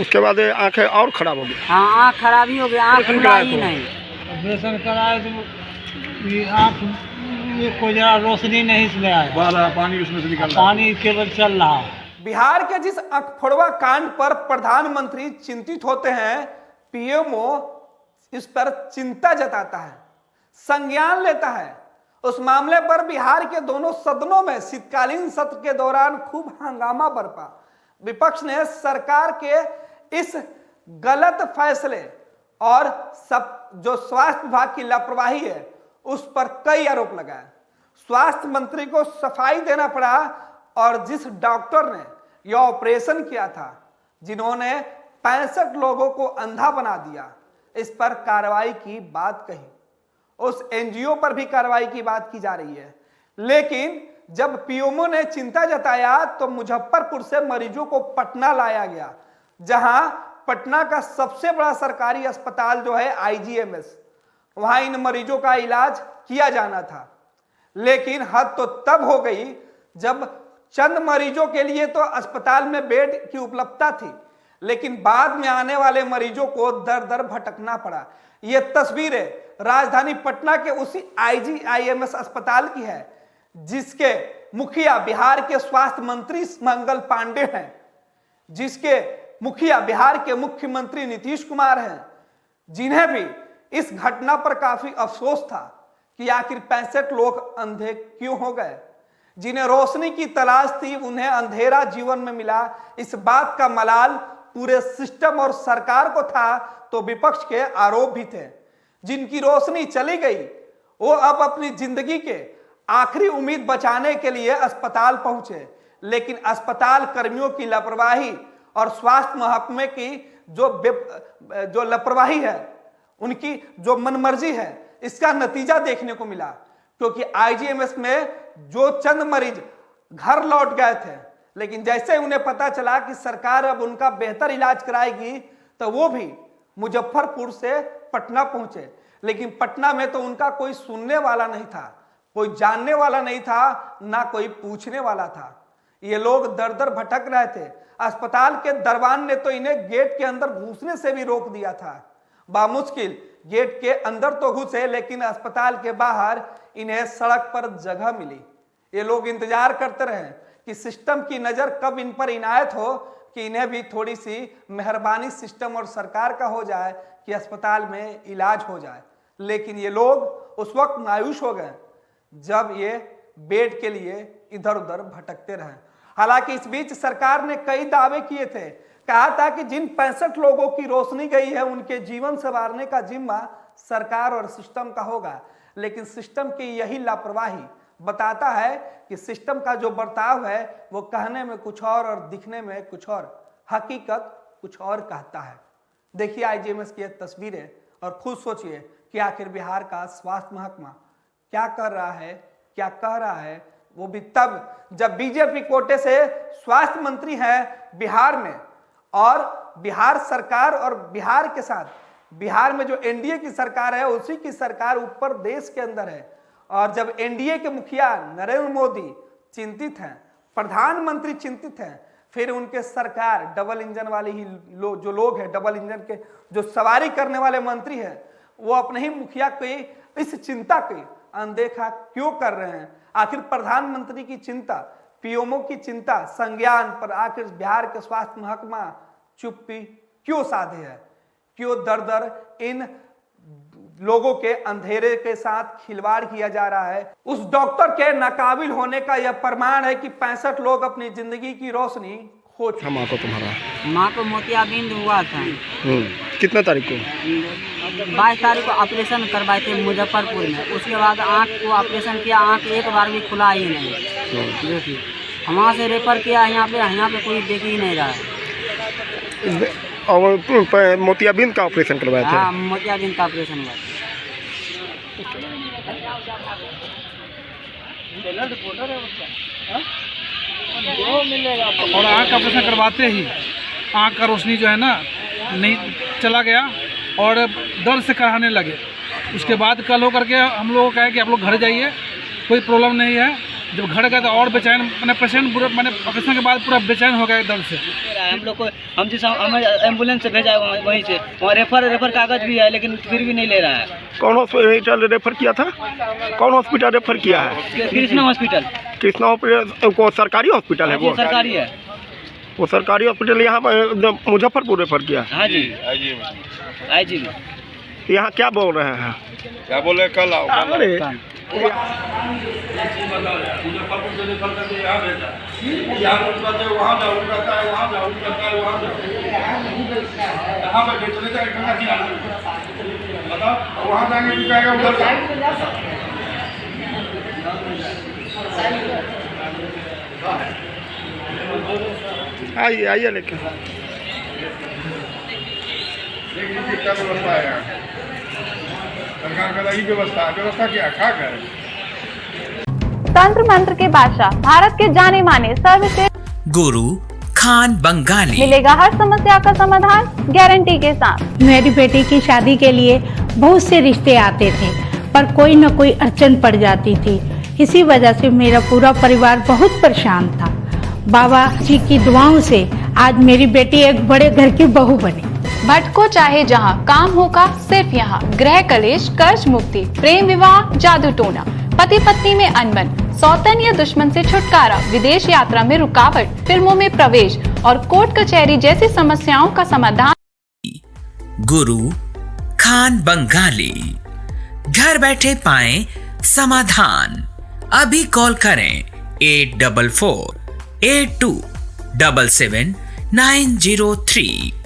उसके बाद आंखें और खराब हो गई। हाँ, आँख खराब ही हो गई, आँख खुला ही नहीं। ऑपरेशन कराए तो ये आँख में कोई जरा रोशनी नहीं इसमें आया, पानी उसमें से निकल पानी केवल चल रहा है। बिहार के जिस अखफोड़वा कांड पर प्रधानमंत्री चिंतित होते हैं, पीएमओ इस पर चिंता जताता है, संज्ञान लेता है। उस मामले पर बिहार के दोनों सदनों में शीतकालीन सत्र के दौरान खूब हंगामा बरपा। विपक्ष ने सरकार के इस गलत फैसले और सब जो स्वास्थ्य विभाग की लापरवाही है उस पर कई आरोप लगाए। स्वास्थ्य मंत्री को सफाई देना पड़ा और जिस डॉक्टर ने यह ऑपरेशन किया था, जिन्होंने 65 लोगों को अंधा बना दिया, इस पर कार्रवाई की बात कही। उस एनजीओ पर भी कार्रवाई की बात की जा रही है। लेकिन जब पीएमओ ने चिंता जताया तो मुजफ्फरपुर से मरीजों को पटना लाया गया, जहां पटना का सबसे बड़ा सरकारी अस्पताल जो है आईजीएमएस, वहां इन मरीजों का इलाज किया जाना था। लेकिन हद तो तब हो गई जब चंद मरीजों के लिए तो अस्पताल में बेड की उपलब्धता थी, लेकिन बाद में आने वाले मरीजों को दर दर भटकना पड़ा। ये तस्वीरें राजधानी पटना के उसी आईजीआईएमएस अस्पताल की है, जिसके मुखिया बिहार के स्वास्थ्य मंत्री मंगल पांडे हैं, जिसके मुखिया बिहार के मुख्यमंत्री नीतीश कुमार हैं, जिन्हें भी इस घटना पर काफी अफसोस था कि आखिर 65 लोग अंधे क्यों हो गए। जिन्हें रोशनी की तलाश थी, उन्हें अंधेरा जीवन में मिला। इस बात का मलाल पूरे सिस्टम और सरकार को था, तो विपक्ष के आरोप भी थे। जिनकी रोशनी चली गई वो अब अपनी जिंदगी के आखिरी उम्मीद बचाने के लिए अस्पताल पहुंचे, लेकिन अस्पताल कर्मियों की लापरवाही और स्वास्थ्य महकमे की जो लापरवाही है, उनकी जो मनमर्जी है, इसका नतीजा देखने को मिला। क्योंकि आईजीएमएस में जो चंद मरीज घर लौट गए थे, लेकिन जैसे उन्हें पता चला कि सरकार अब उनका बेहतर इलाज कराएगी, तो वो भी मुजफ्फरपुर से पटना पहुंचे। लेकिन पटना में तो उनका कोई सुनने वाला नहीं था, कोई जानने वाला नहीं था, ना कोई पूछने वाला था। ये लोग दर दर भटक रहे थे। अस्पताल के दरबान ने तो इन्हें गेट के अंदर घुसने से भी रोक दिया था। बामुश्किल गेट के अंदर तो घुसे, लेकिन अस्पताल के बाहर इन्हें सड़क पर जगह मिली। ये लोग इंतजार करते रहे कि सिस्टम की नजर कब इन पर इनायत हो कि इन्हें भी थोड़ी सी मेहरबानी सिस्टम और सरकार का हो जाए कि अस्पताल में इलाज हो जाए। लेकिन ये लोग उस वक्त मायूस हो गए जब ये बेड के लिए इधर उधर भटकते रहे। हालांकि इस बीच सरकार ने कई दावे किए थे, कहा था कि जिन 65 लोगों की रोशनी गई है, उनके जीवन संवारने का जिम्मा सरकार और सिस्टम का होगा। लेकिन सिस्टम की यही लापरवाही बताता है कि सिस्टम का जो बर्ताव है वो कहने में कुछ और दिखने में कुछ और, हकीकत कुछ और कहता है। देखिए आईजीएमएस की तस्वीरें और खुद सोचिए कि आखिर बिहार का स्वास्थ्य महकमा क्या कर रहा है, क्या कह रहा है। वो भी तब जब बीजेपी कोटे से स्वास्थ्य मंत्री हैं बिहार में, और बिहार सरकार और बिहार के साथ बिहार में जो एनडीए की सरकार है, उसी की सरकार ऊपर देश के अंदर है। और जब एनडीए के मुखिया नरेंद्र मोदी चिंतित हैं, प्रधानमंत्री चिंतित हैं, फिर उनके सरकार डबल इंजन वाली ही जो लोग हैं, डबल इंजन के जो सवारी करने वाले मंत्री हैं, वो अपने ही मुखिया की इस चिंता की अनदेखा क्यों कर रहे हैं। आखिर प्रधानमंत्री की चिंता, पीएमओ की चिंता, संज्ञान पर आखिर बिहार के स्वास्थ्य महकमा चुप्पी क्यों साधे है। क्यों दर दर इन लोगों के अंधेरे के साथ खिलवाड़ किया जा रहा है। उस डॉक्टर के नाकाबिल होने का यह प्रमाण है कि 65 लोग अपनी जिंदगी की रोशनी खो चुके। माँ को तुम्हारा माँ को मोतियाबिंद हुआ था। कितना तारीख को? 22 तारीख को ऑपरेशन करवाए थे मुजफ्फरपुर में। उसके बाद आँख को ऑपरेशन किया, आँख एक बार भी खुला ही नहीं। देखिए वहाँ से रेफर किया, यहाँ पे कोई देख ही नहीं रहा है। और मोतियाबिंद का ऑपरेशन करवाया था? हाँ, मोतियाबिंद का ऑपरेशन हुआ। और आँख का ऑपरेशन करवाते ही आँख का रोशनी जो है ना नहीं चला गया और दर्द से कराने लगे। उसके बाद कल हो करके हम लोगों को कहा कि आप लोग घर जाइए, कोई प्रॉब्लम नहीं है, जब घर गया तो और बेचैन, मैंने पेशेंट पूरा, मैंने ऑपरेशन के बाद पूरा बेचैन हो गया दर्द से। हम लोग को हम जिस हमें एम्बुलेंस से भेजा है वहीं से, वहाँ रेफर कागज भी है लेकिन फिर भी नहीं ले रहा है। कौन हॉस्पिटल रेफर किया था? कौन हॉस्पिटल रेफर किया है? कृष्णा हॉस्पिटल। कृष्णा हॉस्पिटल को सरकारी हॉस्पिटल है वो? सरकारी है वो सरकारी हॉस्पिटल यहाँ पर मुजफ्फरपुर रेफर किया? हाँ जी, आई जी। यहाँ क्या बोल रहे हैं? क्या बोले कल आओ? अरे वहाँ जाएंगे तो कहेगा उधर आइए आइए लेके। देखिए क्या व्यवस्था है यहाँ, सरकार का यही व्यवस्था है। व्यवस्था क्या खा कर तंत्र मंत्र के बादशाह, भारत के जाने माने सर्वश्रेष्ठ गुरु खान बंगाली मिलेगा हर समस्या का समाधान गारंटी के साथ। मेरी बेटी की शादी के लिए बहुत से रिश्ते आते थे, पर कोई न कोई अड़चन पड़ जाती थी। इसी वजह से मेरा पूरा परिवार बहुत परेशान था। बाबा जी की दुआओं से आज मेरी बेटी एक बड़े घर की बहू बनी। भटको चाहे जहां, काम होगा सिर्फ यहां। गृह कलेश, कर्ज मुक्ति, प्रेम विवाह, जादू टोना, पति पत्नी में अनबन, सौतन या दुश्मन से छुटकारा, विदेश यात्रा में रुकावट, फिल्मों में प्रवेश और कोर्ट कचहरी जैसी समस्याओं का समाधान। गुरु खान बंगाली, घर बैठे पाएं समाधान। अभी कॉल करें 8448277903।